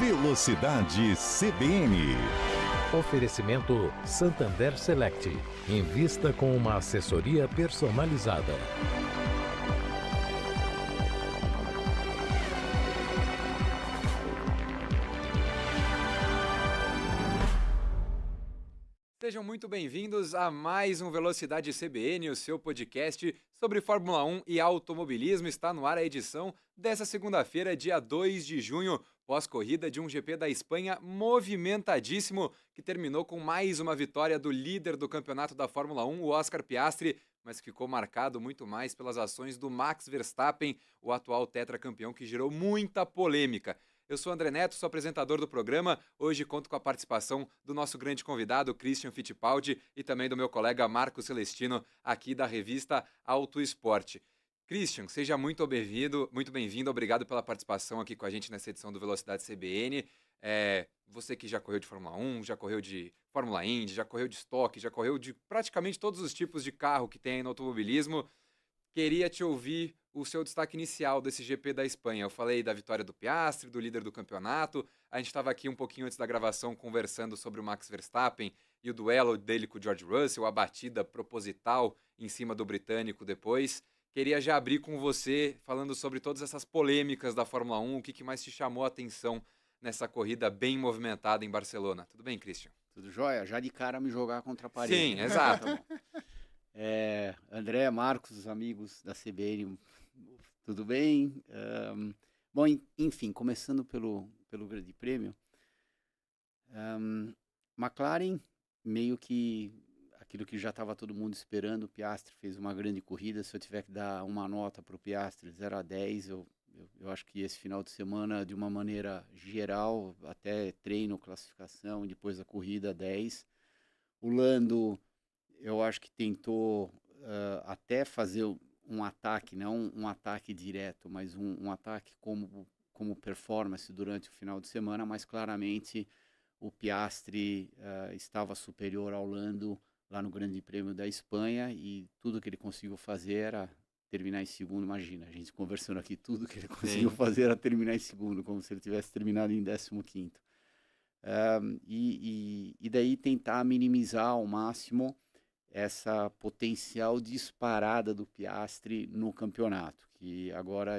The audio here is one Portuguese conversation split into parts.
Velocidade CBN. Oferecimento Santander Select. Invista com uma assessoria personalizada. Sejam muito bem-vindos a mais um Velocidade CBN, o seu podcast sobre Fórmula 1 e automobilismo. Está no ar a edição dessa segunda-feira, dia 2 de junho, pós-corrida de um GP da Espanha movimentadíssimo, que terminou com mais uma vitória do líder do campeonato da Fórmula 1, o Oscar Piastri, mas ficou marcado muito mais pelas ações do Max Verstappen, o atual tetracampeão, que gerou muita polêmica. Eu sou o André Neto, sou apresentador do programa. Hoje conto com a participação do nosso grande convidado, Christian Fittipaldi, e também do meu colega Marco Celestino, aqui da revista Auto Esporte. Christian, seja muito bem-vindo, obrigado pela participação aqui com a gente nessa edição do Velocidade CBN. Você que já correu de Fórmula 1, já correu de Fórmula Indy, já correu de estoque, já correu de praticamente todos os tipos de carro que tem aí no automobilismo. Queria te ouvir o seu destaque inicial desse GP da Espanha. Eu falei da vitória do Piastri, do líder do campeonato. A gente estava aqui um pouquinho antes da gravação conversando sobre o Max Verstappen e o duelo dele com o George Russell, a batida proposital em cima do britânico depois. Queria já abrir com você falando sobre todas essas polêmicas da Fórmula 1, o que mais te chamou a atenção nessa corrida bem movimentada em Barcelona. Tudo bem, Christian? Tudo jóia? Já de cara me jogar contra a parede. Sim, exato. André, Marcos, amigos da CBN, tudo bem? Bom, enfim, começando pelo Grande Prêmio, McLaren, meio que aquilo que já estava todo mundo esperando, o Piastri fez uma grande corrida. Se eu tiver que dar uma nota para o Piastri, 0-10, eu acho que esse final de semana, de uma maneira geral, até treino, classificação e depois a corrida, 10. O Lando, eu acho que tentou até fazer um ataque, não um ataque direto, mas um ataque como performance durante o final de semana, mas claramente o Piastri estava superior ao Lando lá no Grande Prêmio da Espanha, e tudo que ele conseguiu fazer era terminar em segundo. Imagina, a gente conversando aqui, tudo que ele conseguiu fazer era terminar em segundo, como se ele tivesse terminado em 15º. E daí tentar minimizar ao máximo essa potencial disparada do Piastri no campeonato, que agora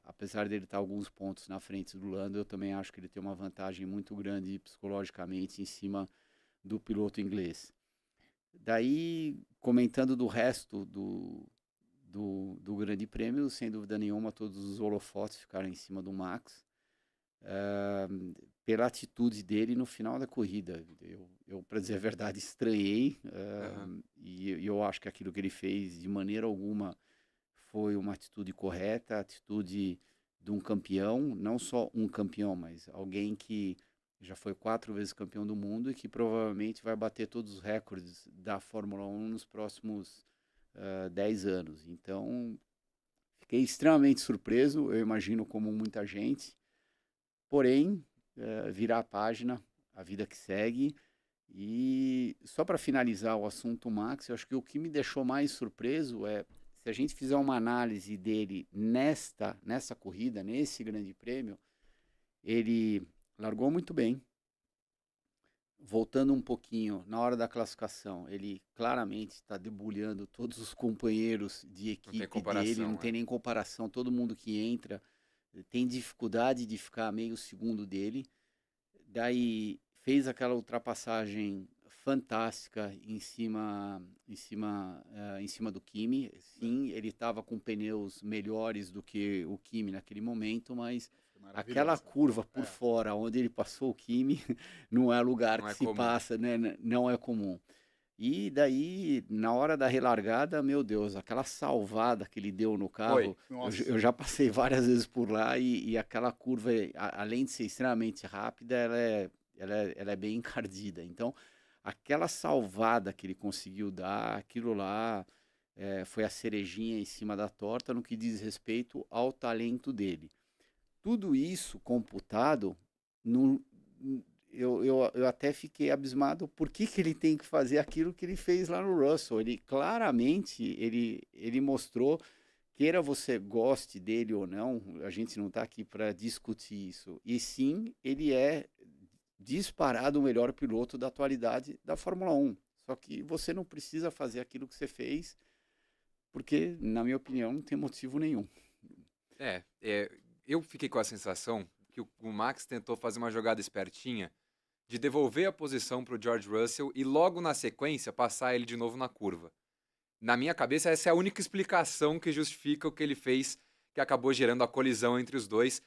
apesar dele estar alguns pontos na frente do Lando, eu também acho que ele tem uma vantagem muito grande psicologicamente em cima do piloto inglês. Daí, comentando do resto do Grande Prêmio, sem dúvida nenhuma, todos os holofotes ficaram em cima do Max, pela atitude dele no final da corrida. Eu para dizer a verdade, estranhei, e eu acho que aquilo que ele fez, de maneira alguma, foi uma atitude correta, a atitude de um campeão, não só um campeão, mas alguém que já foi 4 vezes campeão do mundo e que provavelmente vai bater todos os recordes da Fórmula 1 nos próximos 10 anos. Então, fiquei extremamente surpreso, eu imagino como muita gente. Porém, virar a página, a vida que segue. E só para finalizar o assunto Max, eu acho que o que me deixou mais surpreso é, se a gente fizer uma análise dele nessa corrida, nesse Grande Prêmio, ele largou muito bem. Voltando um pouquinho, na hora da classificação, ele claramente está debulhando todos os companheiros de equipe dele, não tem nem comparação. Todo mundo que entra tem dificuldade de ficar meio segundo dele. Daí fez aquela ultrapassagem fantástica em cima do Kimi. Sim, ele estava com pneus melhores do que o Kimi naquele momento, mas aquela curva por fora, onde ele passou o Kimi, não é lugar que se passa, né? Não é comum. E daí, na hora da relargada, meu Deus, aquela salvada que ele deu no carro, eu já passei várias vezes por lá, e aquela curva, além de ser extremamente rápida, ela é bem encardida. Então, aquela salvada que ele conseguiu dar, aquilo lá foi a cerejinha em cima da torta no que diz respeito ao talento dele. Tudo isso computado, eu até fiquei abismado por que ele tem que fazer aquilo que ele fez lá no Russell. Ele claramente ele mostrou queira você goste dele ou não, a gente não está aqui para discutir isso. E sim, ele é disparado o melhor piloto da atualidade da Fórmula 1. Só que você não precisa fazer aquilo que você fez, porque, na minha opinião, não tem motivo nenhum. Eu fiquei com a sensação que o Max tentou fazer uma jogada espertinha de devolver a posição para o George Russell e logo na sequência passar ele de novo na curva. Na minha cabeça, essa é a única explicação que justifica o que ele fez, que acabou gerando a colisão entre os dois.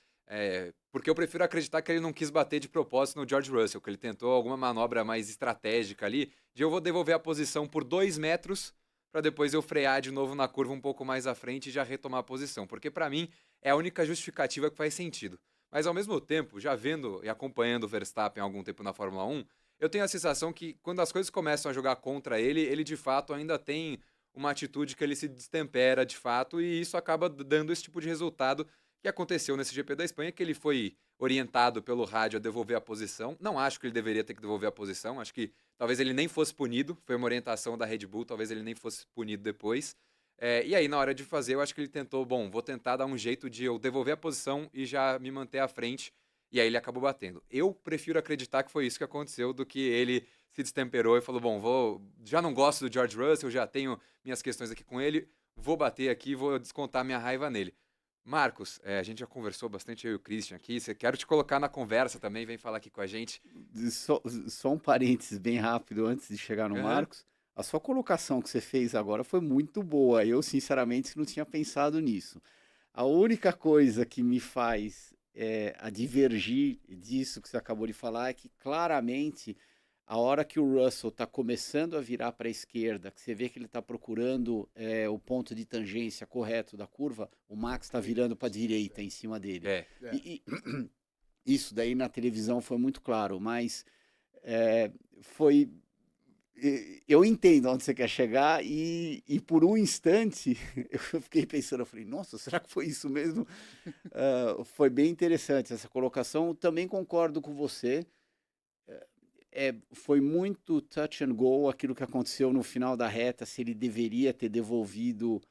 Porque eu prefiro acreditar que ele não quis bater de propósito no George Russell, que ele tentou alguma manobra mais estratégica ali, de eu vou devolver a posição por 2 metros para depois eu frear de novo na curva um pouco mais à frente e já retomar a posição. Porque para mim é a única justificativa que faz sentido. Mas ao mesmo tempo, já vendo e acompanhando o Verstappen há algum tempo na Fórmula 1, eu tenho a sensação que quando as coisas começam a jogar contra ele, ele de fato ainda tem uma atitude que ele se destempera de fato e isso acaba dando esse tipo de resultado que aconteceu nesse GP da Espanha, que ele foi orientado pelo rádio a devolver a posição. Não acho que ele deveria ter que devolver a posição, acho que talvez ele nem fosse punido, foi uma orientação da Red Bull, talvez ele nem fosse punido depois. E aí, na hora de fazer, eu acho que ele tentou, vou tentar dar um jeito de eu devolver a posição e já me manter à frente, e aí ele acabou batendo. Eu prefiro acreditar que foi isso que aconteceu do que ele se destemperou e falou, já não gosto do George Russell, já tenho minhas questões aqui com ele, vou bater aqui, vou descontar minha raiva nele. Marcos, a gente já conversou bastante, eu e o Christian aqui, quero te colocar na conversa também, vem falar aqui com a gente. Só um parênteses bem rápido antes de chegar no Marcos. A sua colocação que você fez agora foi muito boa. Eu, sinceramente, não tinha pensado nisso. A única coisa que me faz a divergir disso que você acabou de falar é que, claramente, a hora que o Russell está começando a virar para a esquerda, que você vê que ele está procurando o ponto de tangência correto da curva, o Max está virando para a direita em cima dele. Isso daí na televisão foi muito claro, mas foi... Eu entendo onde você quer chegar e por um instante eu fiquei pensando, eu falei, nossa, será que foi isso mesmo? Foi bem interessante essa colocação. Eu também concordo com você. Foi muito touch and go aquilo que aconteceu no final da reta, se ele deveria ter devolvido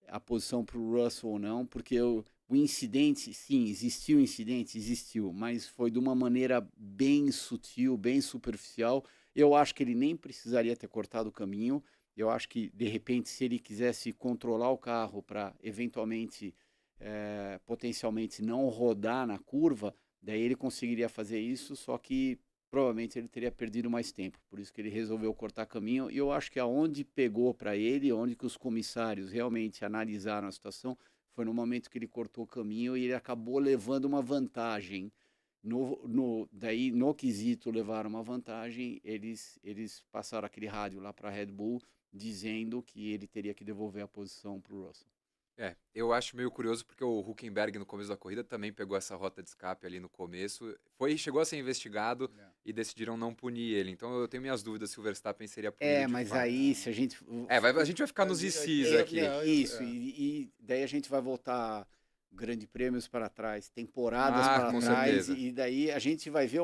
a posição para o Russell ou não, porque o incidente, sim, existiu, mas foi de uma maneira bem sutil, bem superficial. Eu acho que ele nem precisaria ter cortado o caminho. Eu acho que, de repente, se ele quisesse controlar o carro para, eventualmente, potencialmente não rodar na curva, daí ele conseguiria fazer isso, só que provavelmente ele teria perdido mais tempo. Por isso que ele resolveu cortar caminho. E eu acho que aonde pegou para ele, onde que os comissários realmente analisaram a situação, foi no momento que ele cortou o caminho e ele acabou levando uma vantagem. Daí, no quesito levar uma vantagem, eles passaram aquele rádio lá para a Red Bull dizendo que ele teria que devolver a posição para o Russell. Eu acho meio curioso porque o Hülkenberg no começo da corrida também pegou essa rota de escape ali no começo, chegou a ser investigado e decidiram não punir ele, então eu tenho minhas dúvidas se o Verstappen seria punido mas fato. Aí se a gente... a gente vai ficar nos ICs aqui. Isso, e daí a gente vai voltar grandes prêmios para trás, temporadas para trás, certeza. E daí a gente vai ver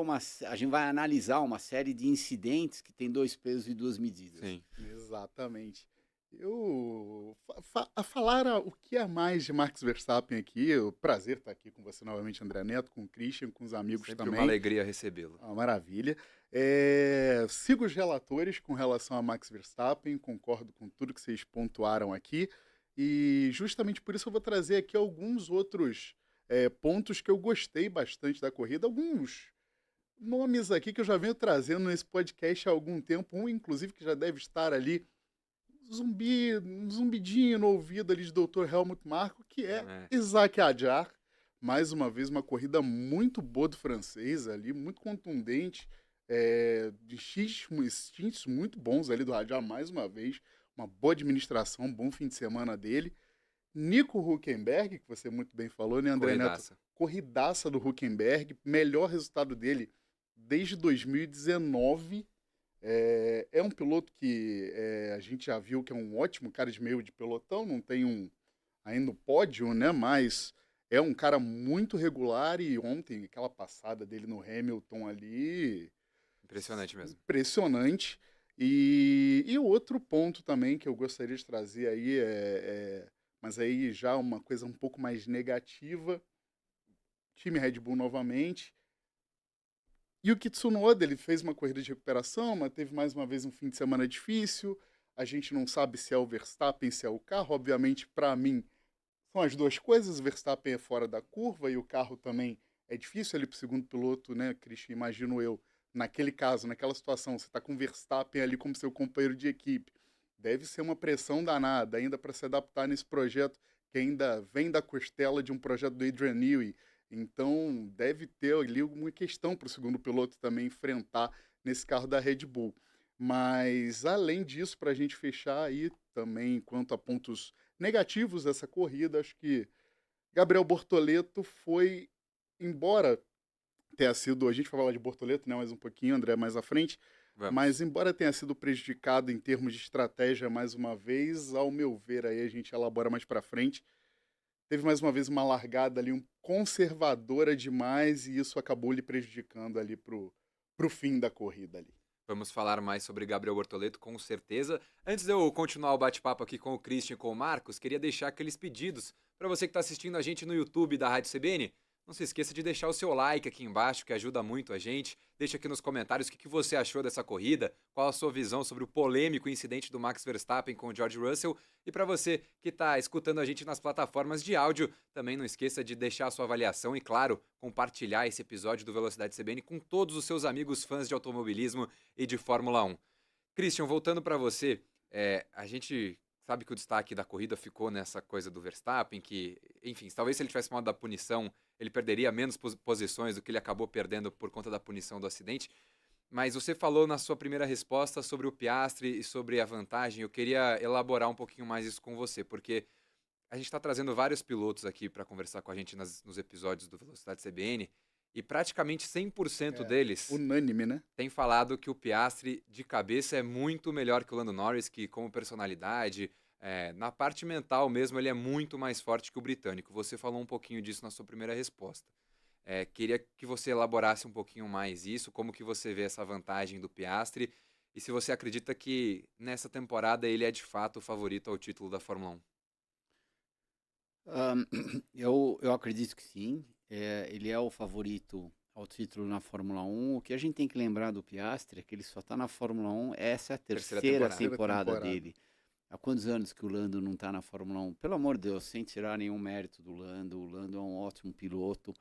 a gente vai analisar uma série de incidentes que tem 2 pesos e 2 medidas. Sim. Exatamente. A falar o que é mais de Max Verstappen aqui, o prazer estar aqui com você novamente, André Neto, com o Christian, com os amigos Sempre também. Uma alegria recebê-lo. Uma maravilha. Sigo os relatores com relação a Max Verstappen, concordo com tudo que vocês pontuaram aqui, e justamente por isso eu vou trazer aqui alguns outros pontos que eu gostei bastante da corrida, alguns nomes aqui que eu já venho trazendo nesse podcast há algum tempo, um inclusive que já deve estar ali um zumbidinho no ouvido ali de Dr. Helmut Marko, que é Isack Hadjar. Mais uma vez, uma corrida muito boa do francês ali, muito contundente, de instintos muito bons ali do Hadjar, mais uma vez. Uma boa administração, um bom fim de semana dele. Nico Hülkenberg, que você muito bem falou, né, André Neto? Corridaça do Hülkenberg, melhor resultado dele desde 2019. É um piloto que a gente já viu que é um ótimo cara de meio de pelotão, não tem ainda o pódio, né? Mas é um cara muito regular e ontem aquela passada dele no Hamilton ali... Impressionante mesmo. Impressionante. E outro ponto também que eu gostaria de trazer aí mas aí já uma coisa um pouco mais negativa. Time Red Bull novamente. E o Tsunoda, ele fez uma corrida de recuperação, mas teve mais uma vez um fim de semana difícil. A gente não sabe se é o Verstappen, se é o carro. Obviamente, para mim, são as duas coisas. O Verstappen é fora da curva e o carro também é difícil ali para o segundo piloto, né, Christian? Imagino eu, naquele caso, naquela situação, você está com o Verstappen ali como seu companheiro de equipe. Deve ser uma pressão danada ainda para se adaptar nesse projeto que ainda vem da costela de um projeto do Adrian Newey. Então, deve ter ali alguma questão para o segundo piloto também enfrentar nesse carro da Red Bull. Mas, além disso, para a gente fechar aí também, quanto a pontos negativos dessa corrida, acho que Gabriel Bortoleto foi, embora tenha sido, a gente vai falar de Bortoleto, né, mais um pouquinho, André, mais à frente, mas embora tenha sido prejudicado em termos de estratégia mais uma vez, ao meu ver, aí a gente elabora mais para frente, teve mais uma vez uma largada ali conservadora demais e isso acabou lhe prejudicando ali pro fim da corrida ali. Vamos falar mais sobre Gabriel Bortoleto, com certeza. Antes de eu continuar o bate-papo aqui com o Christian e com o Marcos, queria deixar aqueles pedidos para você que está assistindo a gente no YouTube da Rádio CBN. Não se esqueça de deixar o seu like aqui embaixo, que ajuda muito a gente. Deixa aqui nos comentários o que você achou dessa corrida, qual a sua visão sobre o polêmico incidente do Max Verstappen com o George Russell. E para você que está escutando a gente nas plataformas de áudio, também não esqueça de deixar a sua avaliação e, claro, compartilhar esse episódio do Velocidade CBN com todos os seus amigos fãs de automobilismo e de Fórmula 1. Christian, voltando para você, a gente sabe que o destaque da corrida ficou nessa coisa do Verstappen, que, enfim, talvez se ele tivesse tomado da punição, ele perderia menos posições do que ele acabou perdendo por conta da punição do acidente. Mas você falou na sua primeira resposta sobre o Piastri e sobre a vantagem. Eu queria elaborar um pouquinho mais isso com você, porque a gente está trazendo vários pilotos aqui para conversar com a gente nos episódios do Velocidade CBN, e praticamente 100% deles unânime, né? Tem falado que o Piastri de cabeça é muito melhor que o Lando Norris, que como personalidade, na parte mental mesmo, ele é muito mais forte que o britânico. Você falou um pouquinho disso na sua primeira resposta. Queria que você elaborasse um pouquinho mais isso, como que você vê essa vantagem do Piastri, e se você acredita que nessa temporada ele é de fato o favorito ao título da Fórmula 1. Eu acredito que sim. Ele é o favorito ao título na Fórmula 1. O que a gente tem que lembrar do Piastri é que ele só está na Fórmula 1, essa é a terceira temporada dele. Há quantos anos que o Lando não está na Fórmula 1? Pelo amor de Deus, sem tirar nenhum mérito do Lando, o Lando é um ótimo piloto.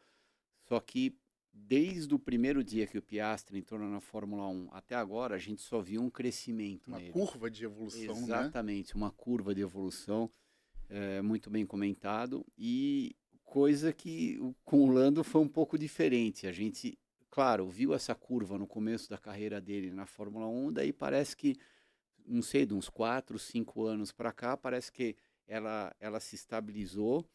Só que desde o primeiro dia que o Piastri entrou na Fórmula 1 até agora, a gente só viu um crescimento nele. Uma curva de evolução, Exatamente, uma curva de evolução, muito bem comentado. E coisa que com o Lando foi um pouco diferente. A gente, claro, viu essa curva no começo da carreira dele na Fórmula 1, daí parece que, não sei, de uns 4, 5 anos para cá, parece que ela se estabilizou.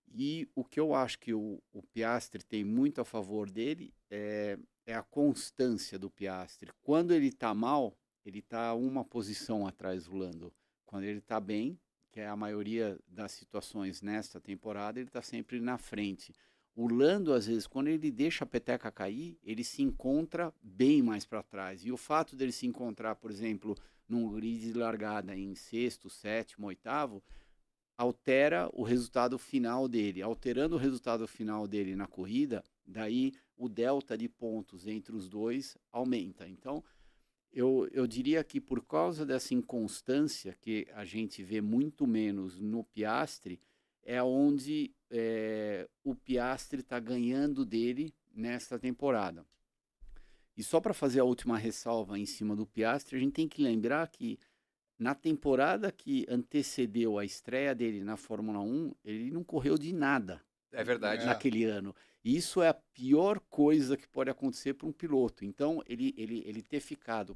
E o que eu acho que o Piastri tem muito a favor dele é a constância do Piastri. Quando ele está mal, ele está uma posição atrás do Lando. Quando ele está bem, que é a maioria das situações nesta temporada, ele está sempre na frente. O Lando, às vezes, quando ele deixa a peteca cair, ele se encontra bem mais para trás. E o fato dele se encontrar, por exemplo, num grid de largada em sexto, sétimo, oitavo, altera o resultado final dele. Alterando o resultado final dele na corrida, daí o delta de pontos entre os dois aumenta. Então, eu diria que por causa dessa inconstância que a gente vê muito menos no Piastri, é onde o Piastri está ganhando dele nesta temporada. E só para fazer a última ressalva em cima do Piastri, a gente tem que lembrar que na temporada que antecedeu a estreia dele na Fórmula 1, ele não correu de nada. É verdade. Naquele ano. E isso é a pior coisa que pode acontecer para um piloto. Então, ele ter ficado,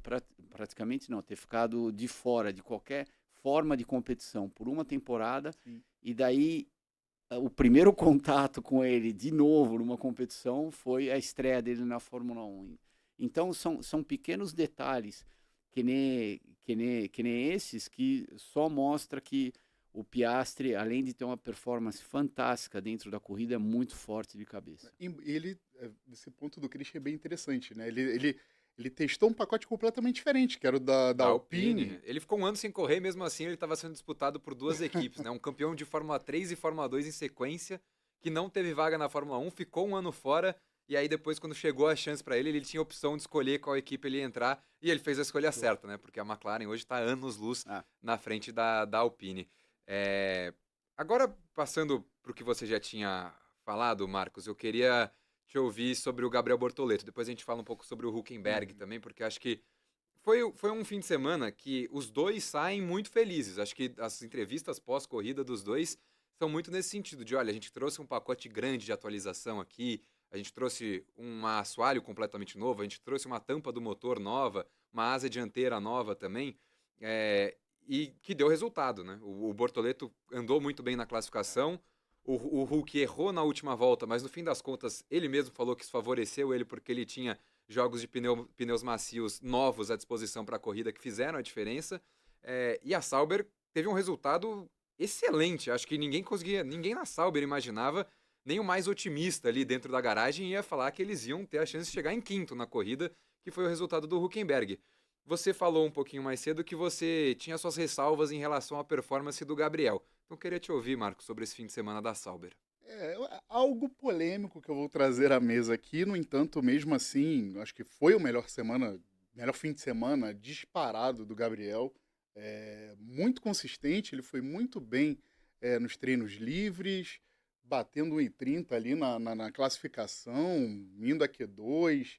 praticamente não, ter ficado de fora de qualquer forma de competição por uma temporada, sim. E daí o primeiro contato com ele de novo numa competição foi a estreia dele na Fórmula 1. Então, são pequenos detalhes que nem esses que só mostra que o Piastri, além de ter uma performance fantástica dentro da corrida, é muito forte de cabeça. Ele, esse ponto do Christian é bem interessante, né? Ele ele testou um pacote completamente diferente, que era o da Alpine. Ele ficou um ano sem correr, mesmo assim ele estava sendo disputado por duas equipes, né? Um campeão de Fórmula 3 e Fórmula 2 em sequência, que não teve vaga na Fórmula 1, ficou um ano fora, e aí depois, quando chegou a chance para ele, ele tinha a opção de escolher qual equipe ele ia entrar, e ele fez a escolha certa, né? Porque a McLaren hoje está anos-luz na frente da Alpine. Agora, passando para o que você já tinha falado, Marcos, eu queria te ouvir sobre o Gabriel Bortoleto. Depois a gente fala um pouco sobre o Hülkenberg também, porque acho que foi um fim de semana que os dois saem muito felizes. Acho que as entrevistas pós-corrida dos dois são muito nesse sentido de, olha, a gente trouxe um pacote grande de atualização aqui, a gente trouxe um assoalho completamente novo, a gente trouxe uma tampa do motor nova, uma asa dianteira nova também, e que deu resultado, né? O Bortoleto andou muito bem na classificação, o Hulk errou na última volta, mas no fim das contas ele mesmo falou que isso favoreceu ele porque ele tinha jogos de pneus macios novos à disposição para a corrida que fizeram a diferença. E a Sauber teve um resultado excelente. Acho que ninguém na Sauber imaginava, nem o mais otimista ali dentro da garagem ia falar que eles iam ter a chance de chegar em quinto na corrida, que foi o resultado do Hülkenberg. Você falou um pouquinho mais cedo que você tinha suas ressalvas em relação à performance do Gabriel. Então, queria te ouvir, Marcos, sobre esse fim de semana da Sauber. Algo polêmico que eu vou trazer à mesa aqui, no entanto, mesmo assim, acho que foi o melhor fim de semana disparado do Gabriel. Muito consistente, ele foi muito bem nos treinos livres, batendo 1,30 ali na classificação, indo a Q2,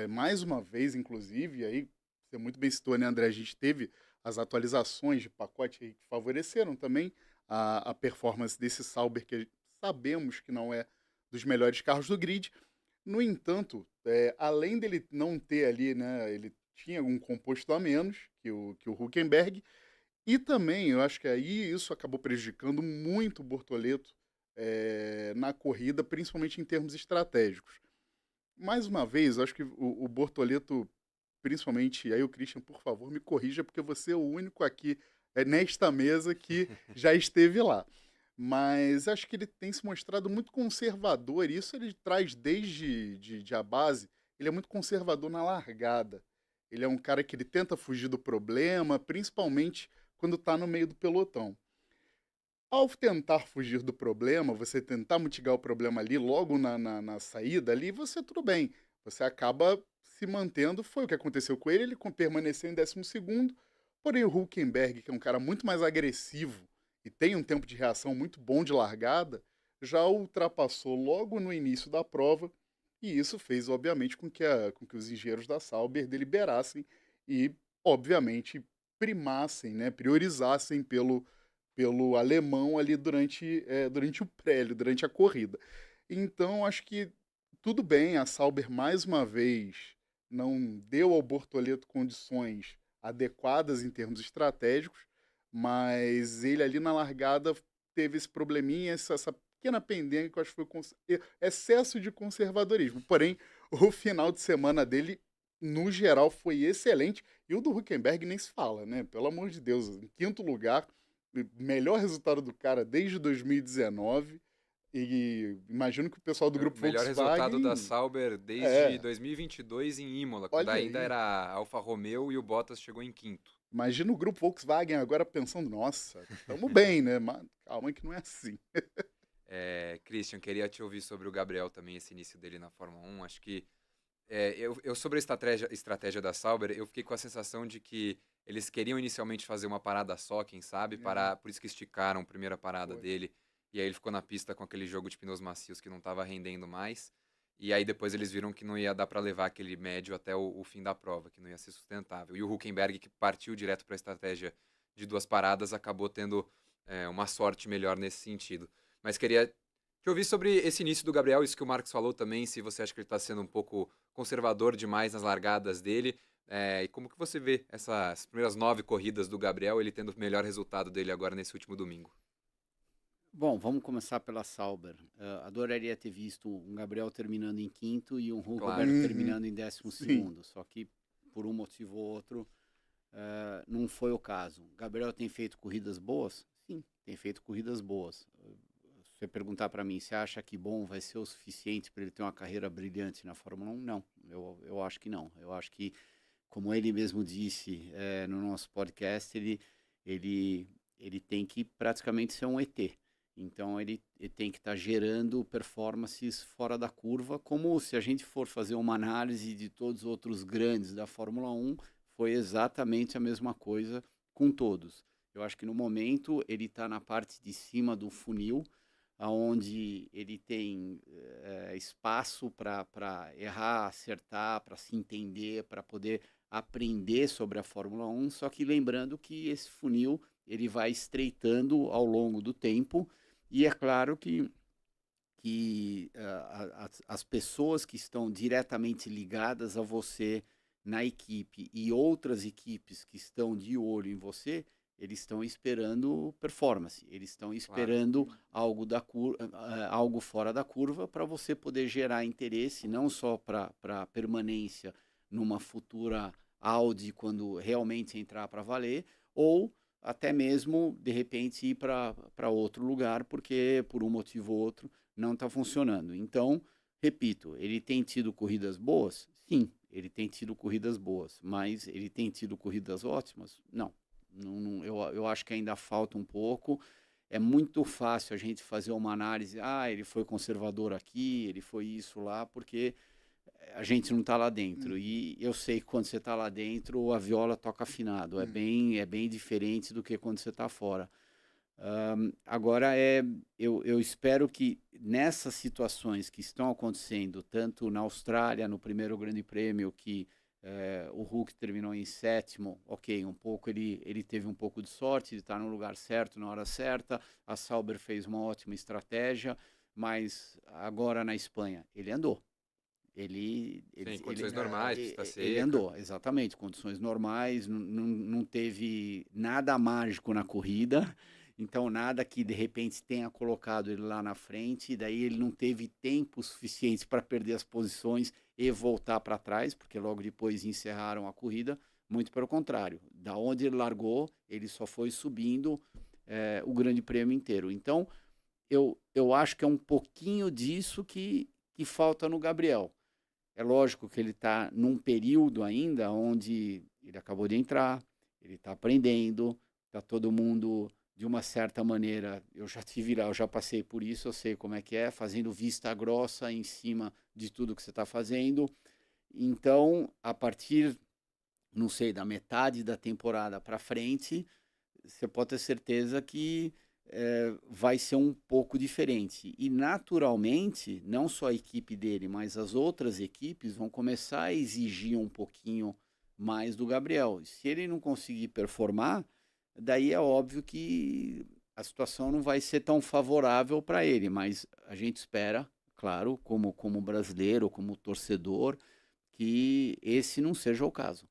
mais uma vez, inclusive, e aí você muito bem citou, né, André? A gente teve as atualizações de pacote aí que favoreceram também a performance desse Sauber, que sabemos que não é dos melhores carros do grid. No entanto, além dele não ter ali, né, ele tinha um composto a menos que o Hülkenberg, e também eu acho que aí isso acabou prejudicando muito o Bortoleto na corrida, principalmente em termos estratégicos. Mais uma vez, eu acho que o Bortoleto, principalmente, aí o Christian, por favor, me corrija, porque você é o único aqui nesta mesa que já esteve lá. Mas acho que ele tem se mostrado muito conservador, e isso ele traz desde a base. Ele é muito conservador na largada. Ele é um cara que ele tenta fugir do problema, principalmente quando está no meio do pelotão. Ao tentar fugir do problema, você tentar mitigar o problema ali logo na saída ali, tudo bem. Você acaba se mantendo, foi o que aconteceu com ele permaneceu em 12º, porém o Hülkenberg, que é um cara muito mais agressivo e tem um tempo de reação muito bom de largada, já ultrapassou logo no início da prova, e isso fez, obviamente, com que os engenheiros da Sauber deliberassem e, obviamente, primassem, né, priorizassem pelo alemão ali durante o prélio, durante a corrida. Então, acho que tudo bem, a Sauber, mais uma vez, não deu ao Bortoleto condições adequadas em termos estratégicos, mas ele ali na largada teve esse probleminha, essa pequena pendenga que eu acho que foi excesso de conservadorismo. Porém, o final de semana dele, no geral, foi excelente. E o do Hülkenberg nem se fala, né? Pelo amor de Deus, em 5º lugar, melhor resultado do cara desde 2019. E imagino que o pessoal do grupo Volkswagen... Melhor resultado da Sauber desde 2022 em Imola, quando ainda era a Alfa Romeo e o Bottas chegou em 5º. Imagina o grupo Volkswagen agora pensando, nossa, estamos bem, né? Mas calma que não é assim. Christian, queria te ouvir sobre o Gabriel também, esse início dele na Fórmula 1. Acho que eu sobre a estratégia da Sauber, eu fiquei com a sensação de que eles queriam inicialmente fazer uma parada só, quem sabe, por isso que esticaram a primeira parada dele. E aí ele ficou na pista com aquele jogo de pneus macios que não estava rendendo mais. E aí depois eles viram que não ia dar para levar aquele médio até o fim da prova, que não ia ser sustentável. E o Hülkenberg, que partiu direto para a estratégia de 2 paradas, acabou tendo uma sorte melhor nesse sentido. Mas queria te ouvir sobre esse início do Gabriel, isso que o Marcos falou também, se você acha que ele está sendo um pouco conservador demais nas largadas dele. E como que você vê essas primeiras 9 corridas do Gabriel, ele tendo o melhor resultado dele agora nesse último domingo? Bom, vamos começar pela Sauber. Adoraria ter visto um Gabriel terminando em 5º e um Hülkenberg terminando em 12º. Só que, por um motivo ou outro, não foi o caso. O Gabriel tem feito corridas boas? Sim, tem feito corridas boas. você perguntar para mim, você acha que bom vai ser o suficiente para ele ter uma carreira brilhante na Fórmula 1? Não, eu acho que não. Eu acho que, como ele mesmo disse no nosso podcast, ele tem que praticamente ser um ET. Então ele tem que estar gerando performances fora da curva, como se a gente for fazer uma análise de todos os outros grandes da Fórmula 1, foi exatamente a mesma coisa com todos. Eu acho que no momento ele está na parte de cima do funil, onde ele tem espaço para errar, acertar, para se entender, para poder aprender sobre a Fórmula 1, só que lembrando que esse funil ele vai estreitando ao longo do tempo, e é claro que as pessoas que estão diretamente ligadas a você na equipe e outras equipes que estão de olho em você, eles estão esperando performance, eles estão esperando algo fora da curva para você poder gerar interesse, não só para permanência numa futura Audi quando realmente entrar para valer, ou até mesmo, de repente, ir para outro lugar, porque por um motivo ou outro não está funcionando. Então, repito, ele tem tido corridas boas? Sim, ele tem tido corridas boas, mas ele tem tido corridas ótimas? Não. Eu acho que ainda falta um pouco. É muito fácil a gente fazer uma análise, ele foi conservador aqui, ele foi isso lá, porque a gente não está lá dentro. E eu sei que quando você está lá dentro, a viola toca afinado. É bem diferente do que quando você está fora. Agora, eu espero que nessas situações que estão acontecendo, tanto na Austrália, no primeiro Grande Prêmio, que o Hulk terminou em 7º, ok, um pouco ele teve um pouco de sorte de estar no lugar certo, na hora certa, a Sauber fez uma ótima estratégia, mas agora na Espanha, ele andou. Sim, condições normais, pista seca. Ele andou, exatamente, condições normais, não teve nada mágico na corrida, então nada que de repente tenha colocado ele lá na frente, daí ele não teve tempo suficiente para perder as posições e voltar para trás, porque logo depois encerraram a corrida, muito pelo contrário, da onde ele largou, ele só foi subindo o Grande Prêmio inteiro. Então, eu acho que é um pouquinho disso que falta no Gabriel. É lógico que ele está num período ainda onde ele acabou de entrar, ele está aprendendo, está todo mundo, de uma certa maneira, eu já estive lá, eu já passei por isso, eu sei como é que é, fazendo vista grossa em cima de tudo que você está fazendo. Então, a partir, não sei, da metade da temporada para frente, você pode ter certeza que vai ser um pouco diferente. E, naturalmente, não só a equipe dele, mas as outras equipes vão começar a exigir um pouquinho mais do Gabriel. E se ele não conseguir performar, daí é óbvio que a situação não vai ser tão favorável para ele. Mas a gente espera, claro, como brasileiro, como torcedor, que esse não seja o caso.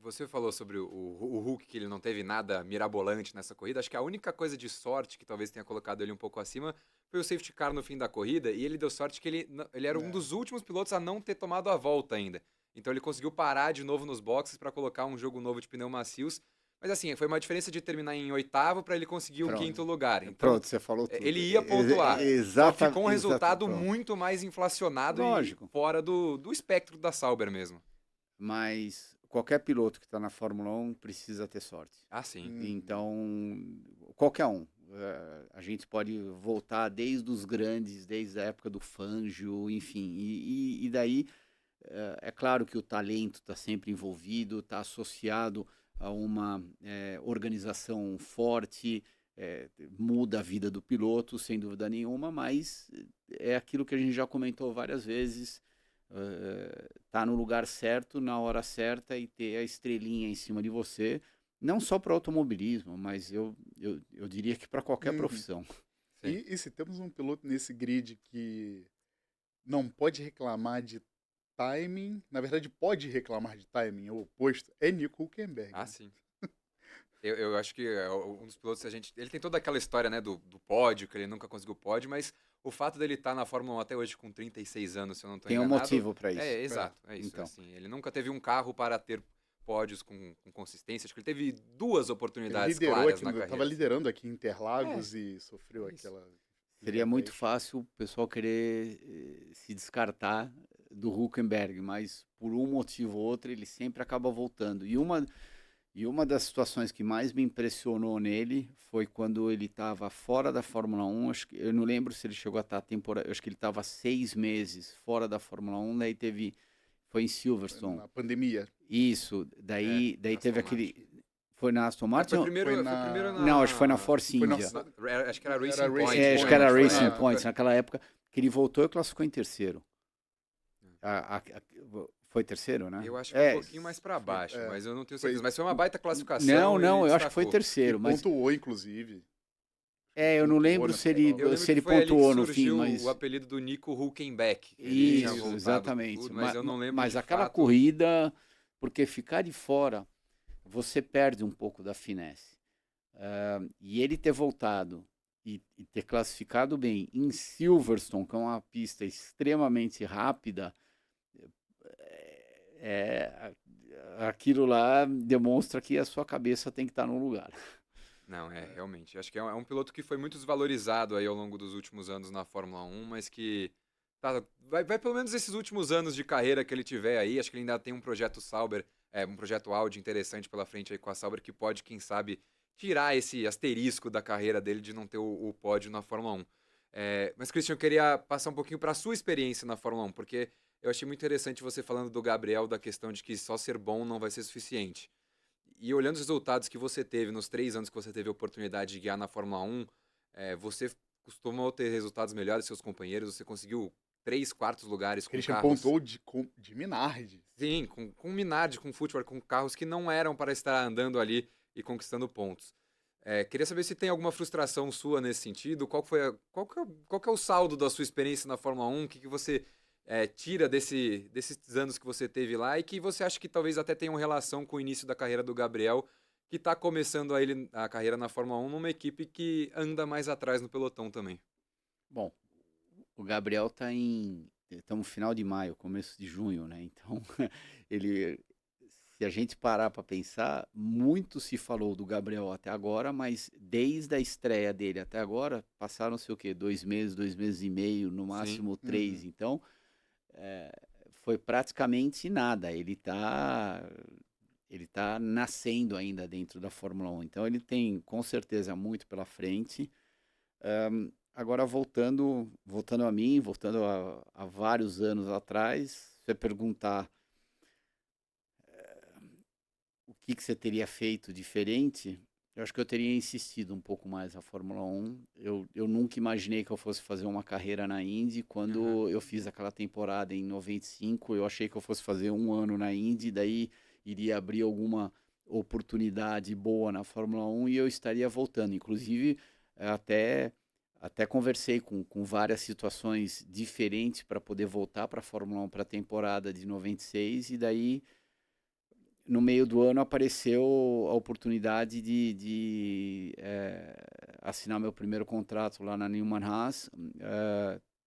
Você falou sobre o Hulk, que ele não teve nada mirabolante nessa corrida. Acho que a única coisa de sorte que talvez tenha colocado ele um pouco acima foi o safety car no fim da corrida, e ele deu sorte que ele era um dos últimos pilotos a não ter tomado a volta ainda. Então ele conseguiu parar de novo nos boxes para colocar um jogo novo de pneu macios. Mas assim, foi uma diferença de terminar em 8º para ele conseguir o 5º lugar. Então, pronto, você falou tudo. Ele ia pontuar. Exatamente. Só ficou um resultado muito mais inflacionado e fora do espectro da Sauber mesmo. Mas qualquer piloto que está na Fórmula 1 precisa ter sorte. Ah, sim. Então, qualquer um. A gente pode voltar desde os grandes, desde a época do Fangio, enfim. E daí, é claro que o talento está sempre envolvido, está associado a uma organização forte, muda a vida do piloto, sem dúvida nenhuma, mas é aquilo que a gente já comentou várias vezes, tá no lugar certo, na hora certa e ter a estrelinha em cima de você, não só para automobilismo, mas eu diria que para qualquer profissão. E se temos um piloto nesse grid que não pode reclamar de timing, na verdade pode reclamar de timing, é o oposto, é Nico Hülkenberg. Ah, sim. Eu acho que um dos pilotos, ele tem toda aquela história, né, do pódio, que ele nunca conseguiu pódio, mas o fato dele estar na Fórmula 1 até hoje com 36 anos, se eu não estou enganado... Tem um motivo para isso. Exato, é isso. Então. Assim, ele nunca teve um carro para ter pódios com consistência. Acho que ele teve 2 oportunidades claras na carreira. Estava liderando aqui em Interlagos e sofreu aquela... Seria muito fácil o pessoal querer se descartar do Hülkenberg, mas por um motivo ou outro ele sempre acaba voltando. E uma das situações que mais me impressionou nele foi quando ele estava fora da Fórmula 1. Eu não lembro se ele chegou a estar temporada. Acho que ele estava 6 meses fora da Fórmula 1. Daí foi em Silverstone. Na pandemia. Isso. Daí teve aquele. Foi na Aston Martin? Foi primeiro na... Não, acho que foi na Force India. Acho que era Racing Point. Acho que era Racing Point naquela época, que ele voltou e classificou em terceiro. Foi terceiro, né? Eu acho que foi um pouquinho mais para baixo, mas eu não tenho certeza. Mas foi uma baita classificação. Não, eu acho que foi terceiro. Ele pontuou, inclusive. Eu não lembro se ele pontuou no fim, mas... o apelido do Nico Hülkenberg. Isso, exatamente. Tudo, mas eu não lembro. Mas aquela corrida, porque ficar de fora, você perde um pouco da finesse. E ele ter voltado e ter classificado bem em Silverstone, que é uma pista extremamente rápida, aquilo lá demonstra que a sua cabeça tem que estar no lugar. Não, realmente. Acho que é um piloto que foi muito desvalorizado aí ao longo dos últimos anos na Fórmula 1, mas que vai pelo menos esses últimos anos de carreira que ele tiver aí. Acho que ele ainda tem um projeto Sauber, um projeto Audi interessante pela frente aí com a Sauber, que pode, quem sabe, tirar esse asterisco da carreira dele de não ter o pódio na Fórmula 1. Mas, Christian, eu queria passar um pouquinho para a sua experiência na Fórmula 1, porque eu achei muito interessante você falando do Gabriel, da questão de que só ser bom não vai ser suficiente. E olhando os resultados que você teve nos 3 anos que você teve a oportunidade de guiar na Fórmula 1, você costumou ter resultados melhores que seus companheiros, você conseguiu 3 quartos lugares com Christian carros... pontuou de Minardi. Sim, com Minardi, com Footwork, com carros que não eram para estar andando ali e conquistando pontos. Queria saber se tem alguma frustração sua nesse sentido, qual que é o saldo da sua experiência na Fórmula 1, o que você tira desses anos que você teve lá e que você acha que talvez até tenham relação com o início da carreira do Gabriel, que está começando a carreira na Fórmula 1 numa equipe que anda mais atrás no pelotão também. Bom, o Gabriel estamos no final de maio, começo de junho, né? Então, se a gente parar para pensar, muito se falou do Gabriel até agora, mas desde a estreia dele até agora, passaram-se o quê? 2 meses, 2 meses e meio, no máximo 3. Então, foi praticamente nada. Ele tá nascendo ainda dentro da Fórmula 1. Então, ele tem, com certeza, muito pela frente. Agora, voltando a mim, voltando a vários anos atrás, se você perguntar o que você teria feito diferente, eu acho que eu teria insistido um pouco mais na Fórmula 1. Eu nunca imaginei que eu fosse fazer uma carreira na Indy. Quando eu fiz aquela temporada em 95, eu achei que eu fosse fazer 1 ano na Indy, daí iria abrir alguma oportunidade boa na Fórmula 1 e eu estaria voltando. Inclusive, até conversei com várias situações diferentes para poder voltar para a Fórmula 1 para a temporada de 96, e daí, no meio do ano, apareceu a oportunidade de assinar meu primeiro contrato lá na Newman Haas.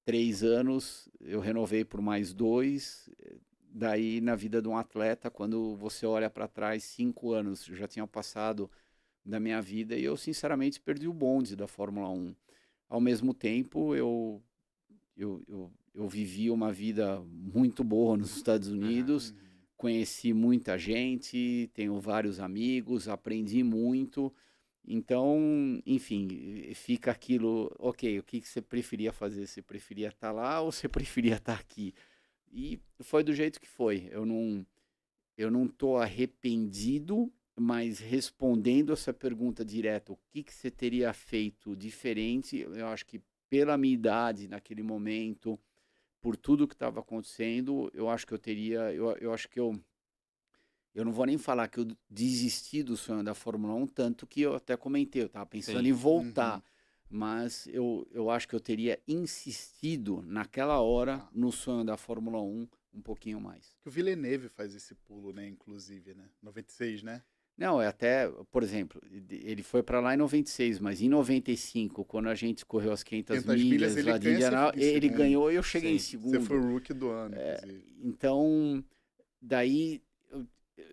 3 anos, eu renovei por mais 2. Daí, na vida de um atleta, quando você olha para trás, 5 anos já tinham passado da minha vida e eu, sinceramente, perdi o bonde da Fórmula 1. Ao mesmo tempo, eu vivi uma vida muito boa nos Estados Unidos, conheci muita gente, tenho vários amigos, aprendi muito. Então, enfim, fica aquilo, ok, o que você preferia fazer? Você preferia estar lá ou você preferia estar aqui? E foi do jeito que foi. Eu não estou arrependido, mas respondendo essa pergunta direta, o que você teria feito diferente? Eu acho que pela minha idade naquele momento, por tudo que estava acontecendo, eu acho que eu teria, eu acho que eu não vou nem falar que eu desisti do sonho da Fórmula 1, tanto que eu até comentei, eu estava pensando em voltar, mas eu acho que eu teria insistido naquela hora no sonho da Fórmula 1 um pouquinho mais. Que o Villeneuve faz esse pulo, né, inclusive, né? 96, né? Não, até, por exemplo, ele foi para lá em 96, mas em 95, quando a gente correu as 500 milhas lá de Indianápolis, ele ganhou e eu cheguei em segundo. Você foi o rookie do ano, então, daí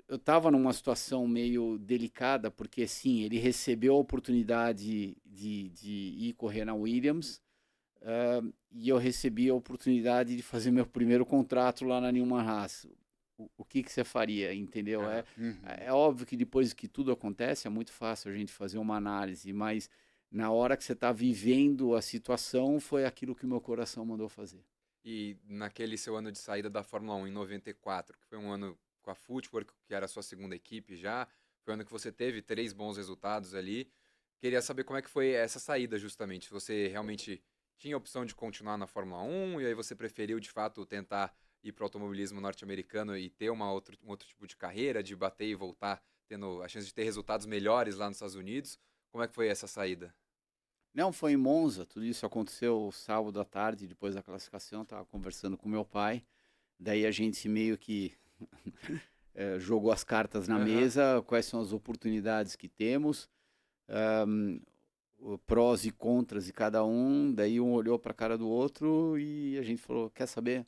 eu estava numa situação meio delicada, porque sim, ele recebeu a oportunidade de ir correr na Williams, e eu recebi a oportunidade de fazer meu primeiro contrato lá na Newman Haas. O que você faria, entendeu? É óbvio que depois que tudo acontece, é muito fácil a gente fazer uma análise, mas na hora que você está vivendo a situação, foi aquilo que o meu coração mandou fazer. E naquele seu ano de saída da Fórmula 1, em 94, que foi um ano com a Footwork, que era a sua segunda equipe já, foi um ano que você teve 3 bons resultados ali. Queria saber como é que foi essa saída, justamente. Se você realmente tinha a opção de continuar na Fórmula 1 e aí você preferiu, de fato, tentar ir para o automobilismo norte-americano e ter um outro tipo de carreira, de bater e voltar, tendo a chance de ter resultados melhores lá nos Estados Unidos. Como é que foi essa saída? Não, foi em Monza, tudo isso aconteceu sábado à tarde, depois da classificação, estava conversando com meu pai, daí a gente meio que jogou as cartas na mesa, quais são as oportunidades que temos, prós e contras de cada um, daí um olhou para a cara do outro e a gente falou, quer saber,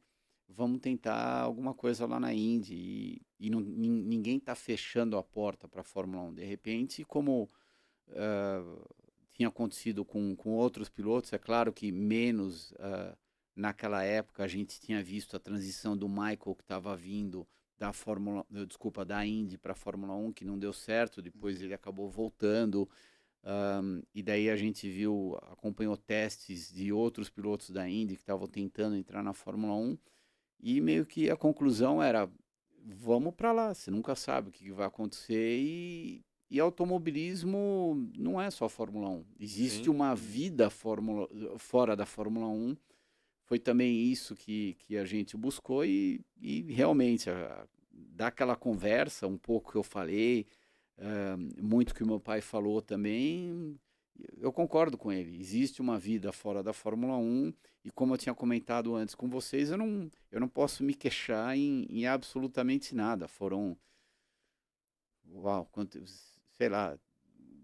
vamos tentar alguma coisa lá na Indy, e ninguém está fechando a porta para a Fórmula 1, de repente, como tinha acontecido com outros pilotos, é claro que menos naquela época a gente tinha visto a transição do Michael que estava vindo da Indy para a Fórmula 1, que não deu certo, depois ele acabou voltando, e daí a gente acompanhou testes de outros pilotos da Indy que estavam tentando entrar na Fórmula 1, e meio que a conclusão era, vamos para lá, você nunca sabe o que vai acontecer, e automobilismo não é só Fórmula 1. Existe uma vida fora da Fórmula 1. Foi também isso que a gente buscou e realmente, daquela conversa, um pouco que eu falei, muito que o meu pai falou também, eu concordo com ele. Existe uma vida fora da Fórmula 1 e, como eu tinha comentado antes com vocês, eu não posso me queixar em absolutamente nada. Foram, sei lá,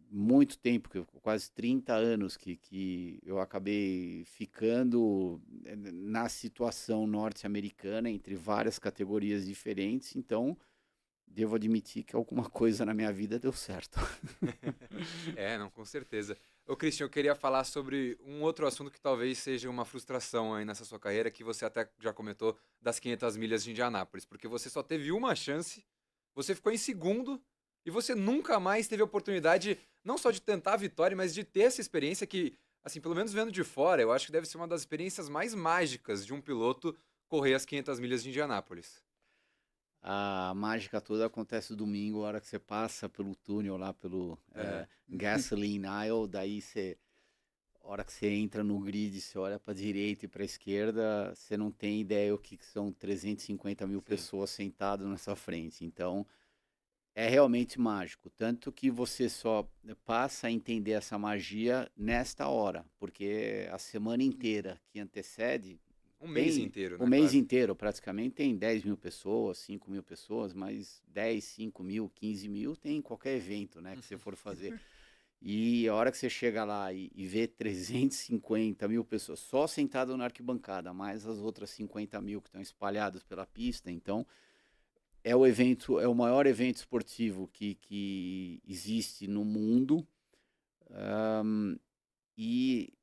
muito tempo, quase 30 anos que eu acabei ficando na situação norte-americana entre várias categorias diferentes, então devo admitir que alguma coisa na minha vida deu certo. Não, com certeza. Ô, Christian, eu queria falar sobre um outro assunto que talvez seja uma frustração aí nessa sua carreira, que você até já comentou, das 500 milhas de Indianápolis, porque você só teve uma chance, você ficou em segundo, e você nunca mais teve a oportunidade, não só de tentar a vitória, mas de ter essa experiência que, assim, pelo menos vendo de fora, eu acho que deve ser uma das experiências mais mágicas de um piloto correr as 500 milhas de Indianápolis. A mágica toda acontece domingo, a hora que você passa pelo túnel lá, pelo Gasoline Aisle, daí a hora que você entra no grid, você olha para a direita e para a esquerda, você não tem ideia o que são 350 mil pessoas sentadas nessa frente. Então, é realmente mágico, tanto que você só passa a entender essa magia nesta hora, porque a semana inteira que antecede... mês inteiro, né? Um mês inteiro, praticamente, tem 10 mil pessoas, 5 mil pessoas, mas 10, 5 mil, 15 mil tem em qualquer evento, né, que você for fazer. E a hora que você chega lá e vê 350 mil pessoas só sentado na arquibancada, mais as outras 50 mil que estão espalhadas pela pista, então... É o maior evento esportivo que existe no mundo, e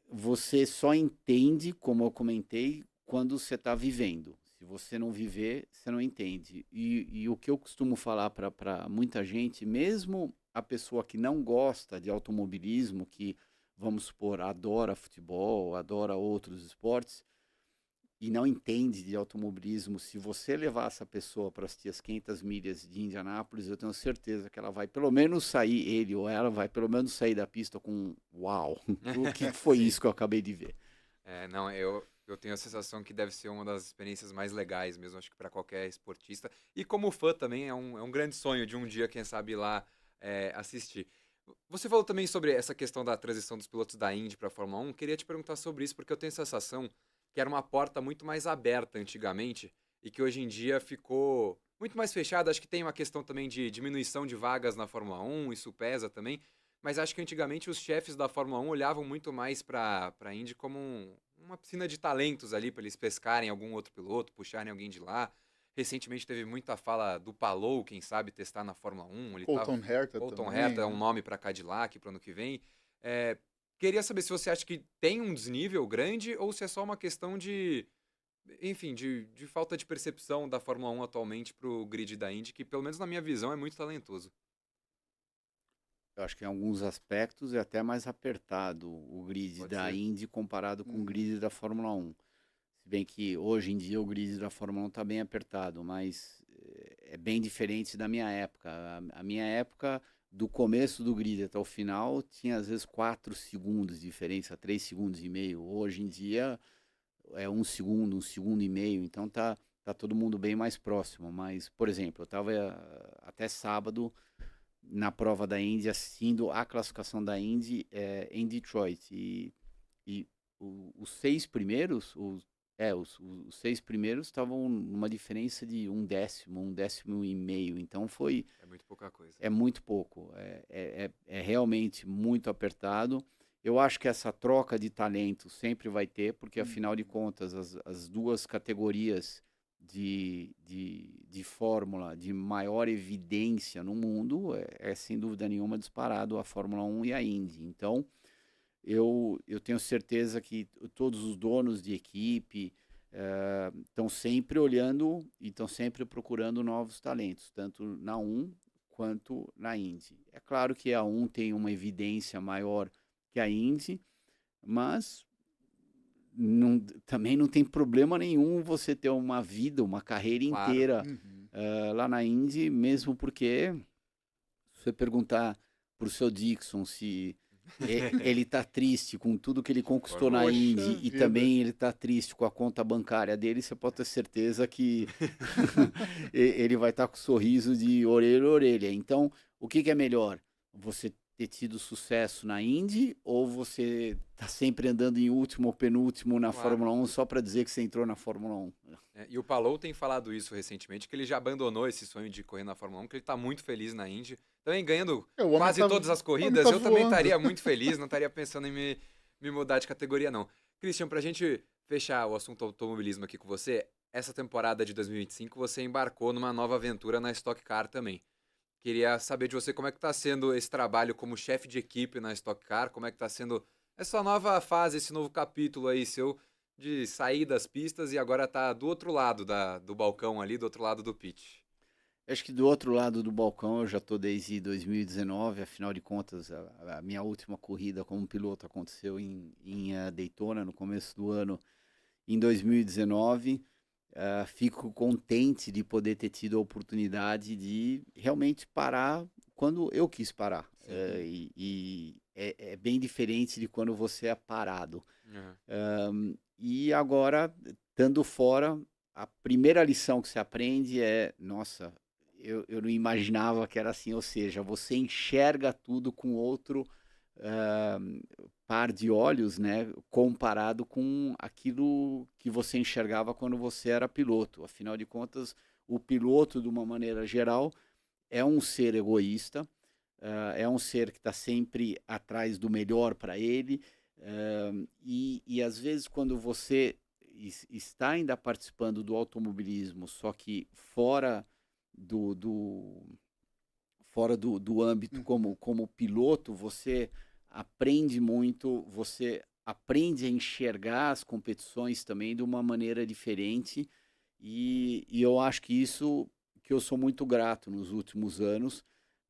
você só entende, como eu comentei, quando você está vivendo. Se você não viver, você não entende. E o que eu costumo falar para muita gente, mesmo a pessoa que não gosta de automobilismo, que, vamos supor, adora futebol, adora outros esportes, e não entende de automobilismo, se você levar essa pessoa para assistir as 500 milhas de Indianápolis, eu tenho certeza que ela vai pelo menos sair, ele ou ela vai pelo menos sair da pista com uau, o que foi isso que eu acabei de ver? Eu tenho a sensação que deve ser uma das experiências mais legais mesmo, acho que para qualquer esportista. E como fã também é um grande sonho de um dia, quem sabe, ir lá assistir. Você falou também sobre essa questão da transição dos pilotos da Indy para a Fórmula 1. Queria te perguntar sobre isso, porque eu tenho a sensação que era uma porta muito mais aberta antigamente e que hoje em dia ficou muito mais fechada. Acho que tem uma questão também de diminuição de vagas na Fórmula 1, isso pesa também, mas acho que antigamente os chefes da Fórmula 1 olhavam muito mais para a Indy como uma piscina de talentos ali, para eles pescarem algum outro piloto, puxarem alguém de lá. Recentemente teve muita fala do Palou, quem sabe testar na Fórmula 1. Colton Herta Colton também, Herta é né? um nome para Cadillac para o ano que vem. Queria saber se você acha que tem um desnível grande ou se é só uma questão de, enfim, de falta de percepção da Fórmula 1 atualmente para o grid da Indy, que pelo menos na minha visão é muito talentoso. Eu acho que em alguns aspectos é até mais apertado o grid Pode da ser. Indy comparado com o grid da Fórmula 1. Se bem que hoje em dia o grid da Fórmula 1 está bem apertado, mas é bem diferente da minha época. A minha época, do começo do grid até o final, tinha às vezes 4 segundos de diferença, 3 segundos e meio. Hoje em dia é 1 segundo e meio, então tá todo mundo bem mais próximo. Mas, por exemplo, eu estava até sábado na prova da Indy, assistindo a classificação da Indy em Detroit. E os 6 primeiros, os 6 primeiros estavam numa diferença de 1 décimo e meio. Então É muito pouca coisa. é muito pouco. É realmente muito apertado. Eu acho que essa troca de talento sempre vai ter, porque afinal de contas, as duas categorias de Fórmula de maior evidência no mundo sem dúvida nenhuma disparado a Fórmula 1 e a Indy. Então, eu tenho certeza que todos os donos de equipe estão sempre olhando e estão sempre procurando novos talentos, tanto na 1 quanto na Indy. É claro que a 1 tem uma evidência maior que a Indy, mas também não tem problema nenhum você ter uma vida, uma carreira Claro. inteira lá na Indy, mesmo porque se você perguntar para o seu Dixon se ele está triste com tudo que ele conquistou na Poxa Indy e vida. também ele está triste com a conta bancária dele, você pode ter certeza que ele vai estar com sorriso de orelha a orelha. Então, o que é melhor? Você ter tido sucesso na Indy ou você tá sempre andando em último ou penúltimo na Claro. Fórmula 1 só para dizer que você entrou na Fórmula 1? E o Palou tem falado isso recentemente, que ele já abandonou esse sonho de correr na Fórmula 1, que ele está muito feliz na Indy. Também ganhando O homem quase tá- todas as o homem corridas, tá eu também voando. estaria muito feliz, não estaria pensando em me mudar de categoria, não. Christian, pra gente fechar o assunto automobilismo aqui com você, essa temporada de 2025 você embarcou numa nova aventura na Stock Car também. Queria saber de você como é que está sendo esse trabalho como chefe de equipe na Stock Car, como é que está sendo essa nova fase, esse novo capítulo aí seu de sair das pistas e agora tá do outro lado do balcão ali, do outro lado do pitch. Acho que do outro lado do balcão eu já estou desde 2019, afinal de contas a minha última corrida como piloto aconteceu em Daytona no começo do ano, em 2019. Fico contente de poder ter tido a oportunidade de realmente parar quando eu quis parar. E é bem diferente de quando você é parado. E agora, estando fora, a primeira lição que você aprende é, nossa, eu não imaginava que era assim, ou seja, você enxerga tudo com outro par de olhos, né, comparado com aquilo que você enxergava quando você era piloto. Afinal de contas, o piloto, de uma maneira geral, é um ser egoísta, é um ser que está sempre atrás do melhor para ele, e às vezes quando você está ainda participando do automobilismo, só que fora do âmbito como piloto, você aprende muito, você aprende a enxergar as competições também de uma maneira diferente, e eu acho que isso que eu sou muito grato nos últimos anos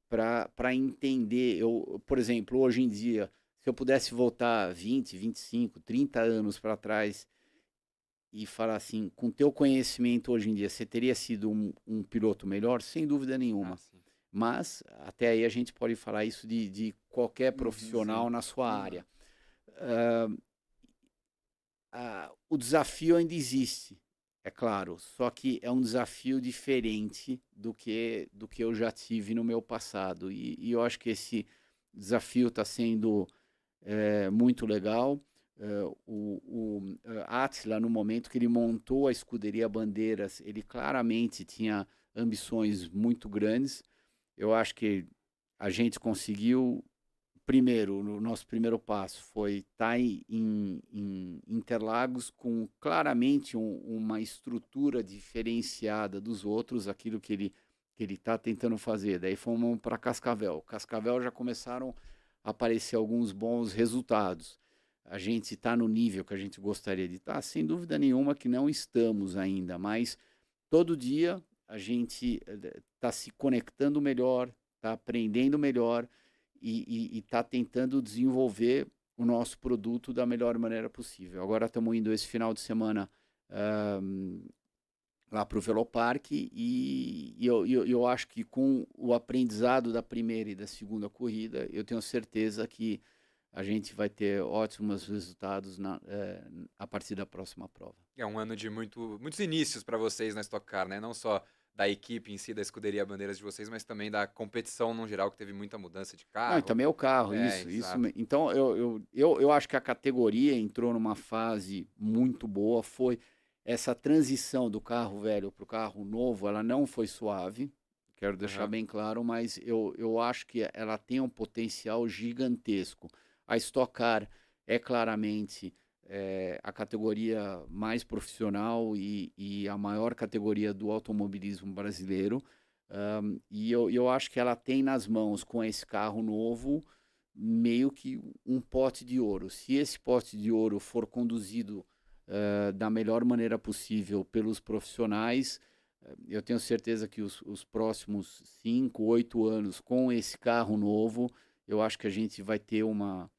para entender. Por exemplo, hoje em dia, se eu pudesse voltar 20, 25, 30 anos para trás e falar assim, com teu conhecimento hoje em dia, você teria sido um piloto melhor? Sem dúvida nenhuma. Mas até aí a gente pode falar isso de qualquer profissional na sua área. O desafio ainda existe, é claro, só que é um desafio diferente do que eu já tive no meu passado. E eu acho que esse desafio está sendo muito legal. O Attila, no momento que ele montou a escuderia Bandeiras, ele claramente tinha ambições muito grandes. Eu acho que a gente conseguiu, primeiro, o nosso primeiro passo foi estar em Interlagos com claramente uma estrutura diferenciada dos outros, aquilo que ele está tentando fazer. Daí fomos para Cascavel. Cascavel já começaram aparecer alguns bons resultados. A gente está no nível que a gente gostaria de estar? Sem dúvida nenhuma que não estamos ainda, mas todo dia a gente está se conectando melhor, está aprendendo melhor e está tentando desenvolver o nosso produto da melhor maneira possível. Agora estamos indo esse final de semana lá para o Velopark e eu acho que com o aprendizado da primeira e da segunda corrida, eu tenho certeza que a gente vai ter ótimos resultados a partir da próxima prova. É um ano de muitos inícios para vocês na Stock Car, né? Não só da equipe em si, da escuderia Bandeiras de vocês, mas também da competição no geral, que teve muita mudança de carro. Não, e também o carro, isso. Então, eu acho que a categoria entrou numa fase muito boa, foi essa transição do carro velho para o carro novo, ela não foi suave, quero deixar bem claro, mas eu acho que ela tem um potencial gigantesco. A Stock Car é claramente a categoria mais profissional e a maior categoria do automobilismo brasileiro. E eu acho que ela tem nas mãos, com esse carro novo, meio que um pote de ouro. Se esse pote de ouro for conduzido da melhor maneira possível pelos profissionais, eu tenho certeza que os próximos 5, 8 anos com esse carro novo, eu acho que a gente vai ter uma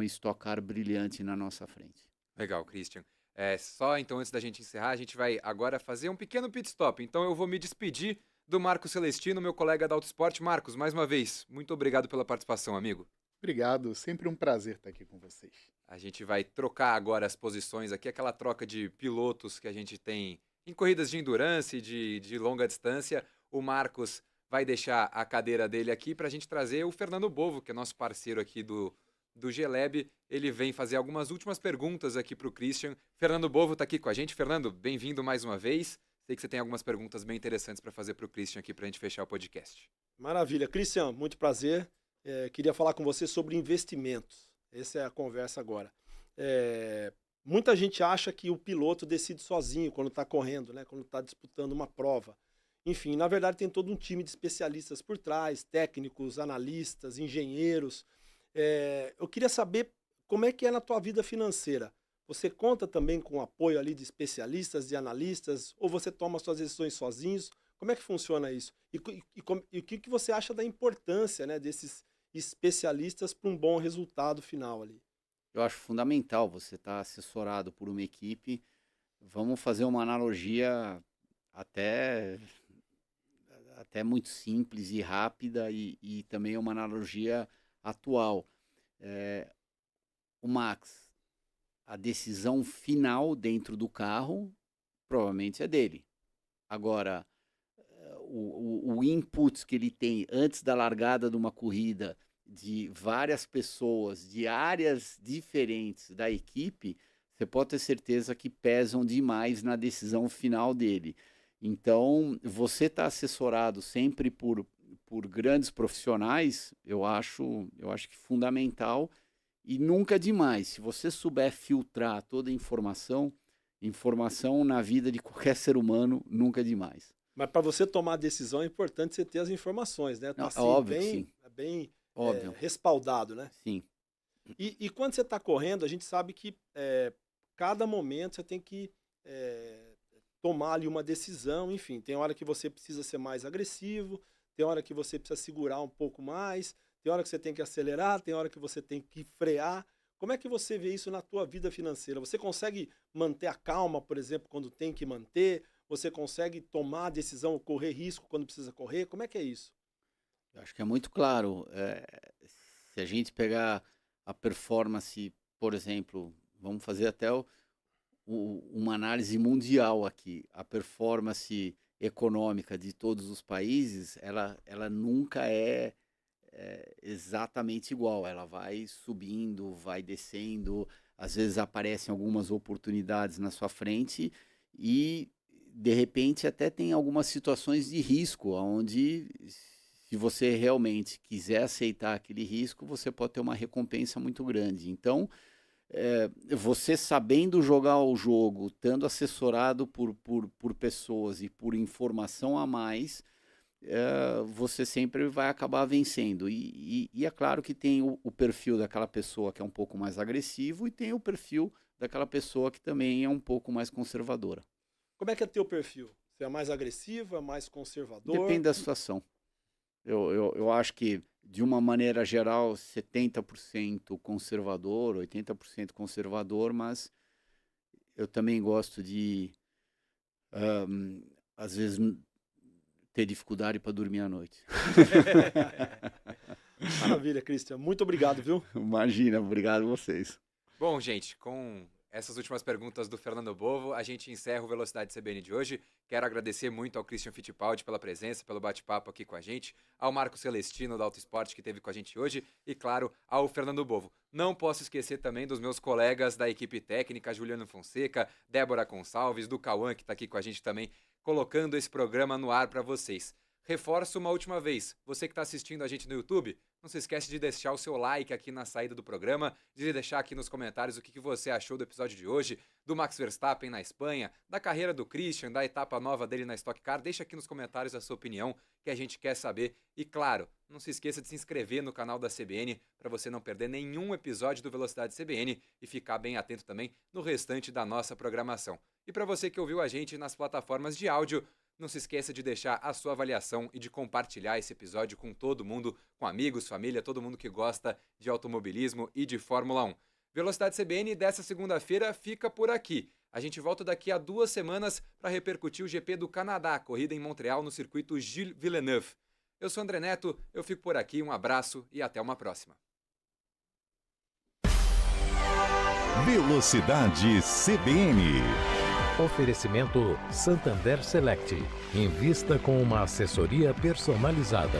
Stock Car brilhante na nossa frente. Legal, Christian. Só então, antes da gente encerrar, a gente vai agora fazer um pequeno pit stop. Então eu vou me despedir do Marcos Celestino, meu colega da Autosport. Marcos, mais uma vez, muito obrigado pela participação, amigo. Obrigado, sempre um prazer estar aqui com vocês. A gente vai trocar agora as posições aqui, aquela troca de pilotos que a gente tem em corridas de endurance e de longa distância. O Marcos vai deixar a cadeira dele aqui para a gente trazer o Fernando Bovo, que é nosso parceiro aqui do Geleb. Ele vem fazer algumas últimas perguntas aqui para o Christian. Fernando Bovo está aqui com a gente. Fernando, bem-vindo mais uma vez. Sei que você tem algumas perguntas bem interessantes para fazer para o Christian aqui para a gente fechar o podcast. Maravilha. Christian, muito prazer. Queria falar com você sobre investimentos. Essa é a conversa agora. Muita gente acha que o piloto decide sozinho quando está correndo, né? Quando está disputando uma prova. Enfim, na verdade tem todo um time de especialistas por trás, técnicos, analistas, engenheiros. Eu queria saber como é que é na tua vida financeira. Você conta também com o apoio ali de especialistas, de analistas, ou você toma suas decisões sozinhos? Como é que funciona isso? E o que você acha da importância, né, desses especialistas para um bom resultado final ali? Eu acho fundamental você estar assessorado por uma equipe. Vamos fazer uma analogia até muito simples e rápida e também uma analogia atual. O Max, a decisão final dentro do carro provavelmente é dele. Agora, o input que ele tem antes da largada de uma corrida de várias pessoas de áreas diferentes da equipe, você pode ter certeza que pesam demais na decisão final dele. Então, você está assessorado sempre por grandes profissionais, eu acho que fundamental, e nunca demais. Se você souber filtrar toda a informação na vida de qualquer ser humano, nunca demais. Mas para você tomar a decisão é importante você ter as informações, né? Tá, não, assim, óbvio, bem óbvio. Respaldado, né? Sim. E quando você está correndo, a gente sabe que cada momento você tem que tomar ali uma decisão, enfim. Tem hora que você precisa ser mais agressivo, tem hora que você precisa segurar um pouco mais, tem hora que você tem que acelerar, tem hora que você tem que frear. Como é que você vê isso na tua vida financeira? Você consegue manter a calma, por exemplo, quando tem que manter? Você consegue tomar a decisão, correr risco quando precisa correr? Como é que é isso? Eu acho que é muito claro. Se a gente pegar a performance, por exemplo, vamos fazer até uma análise mundial aqui. A performance econômica de todos os países, ela nunca é exatamente igual. Ela vai subindo, vai descendo, às vezes aparecem algumas oportunidades na sua frente e, de repente, até tem algumas situações de risco, onde, se você realmente quiser aceitar aquele risco, você pode ter uma recompensa muito grande. Então, você sabendo jogar o jogo, estando assessorado por pessoas e por informação a mais, você sempre vai acabar vencendo. E é claro que tem o perfil daquela pessoa que é um pouco mais agressivo e tem o perfil daquela pessoa que também é um pouco mais conservadora. Como é que é teu perfil? Você é mais agressivo, é mais conservador? Depende da situação. Eu acho que, de uma maneira geral, 70% conservador, 80% conservador, mas eu também gosto de, às vezes, ter dificuldade para dormir à noite. Maravilha, Christian. Muito obrigado, viu? Imagina, obrigado a vocês. Bom, gente, com essas últimas perguntas do Fernando Bovo, a gente encerra o Velocidade CBN de hoje. Quero agradecer muito ao Christian Fittipaldi pela presença, pelo bate-papo aqui com a gente, ao Marco Celestino da Auto Esporte que esteve com a gente hoje e, claro, ao Fernando Bovo. Não posso esquecer também dos meus colegas da equipe técnica, Juliano Fonseca, Débora Gonçalves, do Cauã, que está aqui com a gente também, colocando esse programa no ar para vocês. Reforço uma última vez, você que está assistindo a gente no YouTube, não se esquece de deixar o seu like aqui na saída do programa, de deixar aqui nos comentários o que você achou do episódio de hoje, do Max Verstappen na Espanha, da carreira do Christian, da etapa nova dele na Stock Car. Deixa aqui nos comentários a sua opinião, que a gente quer saber. E claro, não se esqueça de se inscrever no canal da CBN para você não perder nenhum episódio do Velocidade CBN e ficar bem atento também no restante da nossa programação. E para você que ouviu a gente nas plataformas de áudio, não se esqueça de deixar a sua avaliação e de compartilhar esse episódio com todo mundo, com amigos, família, todo mundo que gosta de automobilismo e de Fórmula 1. Velocidade CBN dessa segunda-feira fica por aqui. A gente volta daqui a 2 semanas para repercutir o GP do Canadá, corrida em Montreal no circuito Gilles Villeneuve. Eu sou André Neto, eu fico por aqui, um abraço e até uma próxima. Velocidade CBN. Oferecimento Santander Select. Invista com uma assessoria personalizada.